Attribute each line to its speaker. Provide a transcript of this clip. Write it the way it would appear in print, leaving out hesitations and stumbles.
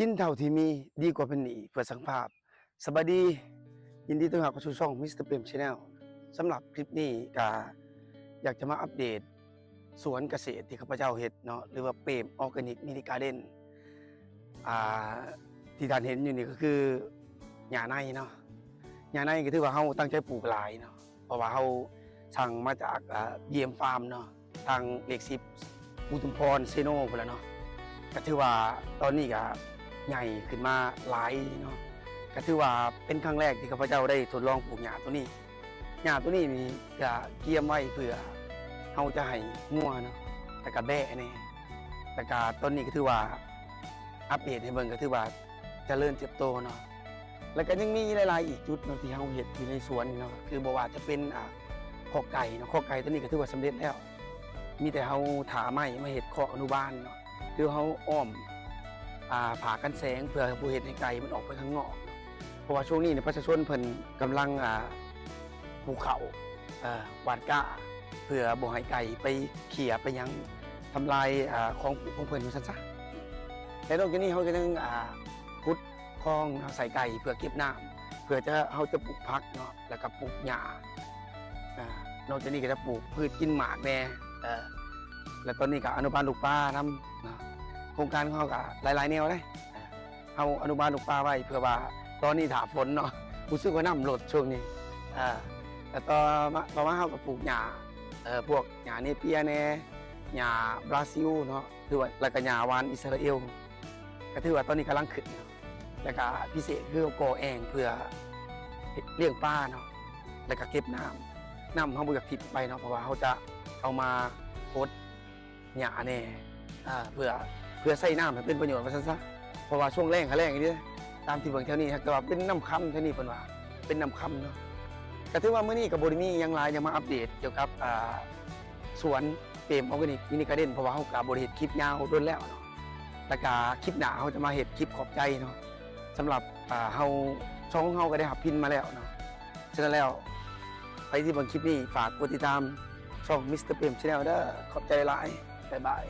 Speaker 1: กินเท่าที่มีดีกว่าเป็นหนี้เพื่อสังภาพสวัสดียินดีต้อนรับเข้าสู่ช่องมิสเตอร์เปรมชาแนลสำหรับคลิปนี้ก็อยากจะมาอัปเดตสวนเกษตรที่ข้าพเจ้าเฮ็ดเนาะหรือว่าเปรมออร์แกนิกมินิการ์เด้นอ่าที่ท่านเห็นอยู่นี่ก็คือหญ้าในเนาะหญ้าในก็ถือว่าเฮาตั้งใจปลูกหลายเนาะเพราะว่าเฮาสั่งมาจากเยี่ยมฟาร์มเนาะทางเลข10อุทุมพรเซโนพุ่นล่ะเนาะก็ถือว่าตอนนี้ก็ใหญ่ขึ้นมาหลายเนาะก็ถือว่าเป็นครั้งแรกที่ข้าพเจ้าได้ทดลองปลูกหญ้าตัวนี้หญ้าตัวนี้นี่จะเกียมไว้เพื่อเฮาจะให้งัวเนาะแต่ก็แบะแน่แต่ก็ตอนนี้ก็ถือว่าอัปเดตให้เบิ่งก็ถือว่าเจริญเติบโตเนาะแล้วก็ยังมีหลายๆอีกจุดเนาะที่เฮาเฮ็ดอยู่ในสวนนี่เนาะคือบ่ว่าจะเป็นคอกไก่เนาะคอกไก่ตัวนี้ก็ถือว่าสำเร็จแล้วมีแต่เฮาถาไม้มาเฮ็ดคอกอนุบาลเนาะคือเฮาอ้อมผ่ากันแสงเพื่อบ่เฮ็ดให้ไก่มันออกไปข้างนอกเพราะว่าช่วงนี้เนี่ยประชาชนเพิ่นกำลังปลูกข้าวหว่านก้าเพื่อบ่ให้ไก่ไปเขี่ยไปหยังทำลายของปลูกของเพิ่นว่าซั่นซะและนอกจากนี้เฮาก็ยังขุดคลองใส่ไก่เพื่อเก็บน้ำเพื่อเฮาจะปลูกผักเนาะแล้วก็ปลูกหญ้านอกจากนี้ก็จะปลูกพืชกินหมากแน่แล้วตอนนี้ก็อนุบาลลูกปลานำเนาะโครงการของเฮาก็หลายๆแนวเลยเฮาอนุบาลลูกปลาไว้เพื่อว่าตอนนี้ถ้าฝนเนาะรู้สึกว่าน้ำลดช่วงนี้แต่ต่อมาเฮาก็ปลูกหญ้าพวกหญ้าเนเปียแน่หญ้าบราซิลเนาะถือว่าแล้วก็หญ้าหวานอิสราเอลก็ถือว่าตอนนี้กำลังขึ้นเนาะแล้วก็พิเศษคือก่อแอ่งเพื่อเลี้ยงปลาเนาะแล้วก็เก็บน้ำเฮาบ่อยากทิ้งไปเนาะเพราะว่าเฮาจะเอามาพดหญ้าแน่เพื่อใส่น้ำให้เป็นประโยชน์ว่าซั่นซะเพราะว่าช่วงแล้งอย่างนี้ตามที่เบิ่งแถวนี้แต่ว่าเป็นน้ำค่ำแถวนี้เพิ่นว่าเป็นน้ำค่ำเนาะก็ถือว่ามื้อนี้ก็บ่ได้มีหยังหลายจะมาอัปเดตเกี่ยวกับสวนเปรมออร์แกนิกมินิการ์เด้นเพราะว่าเฮาก็บ่ได้เฮ็ดคลิปยาวโดนแล้วเนาะแล้วก็คลิปหน้าเฮาจะมาเฮ็ดคลิปขอบใจเนาะสำหรับเฮาช่องเฮาก็ได้รับพินมาแล้วเนาะฉะนั้นแล้วไปที่เบิ่งคลิปนี้ฝากกดติดตามช่องมิสเตอร์เปรมชาแนลเด้อขอบใจหลายบ๊ายบาย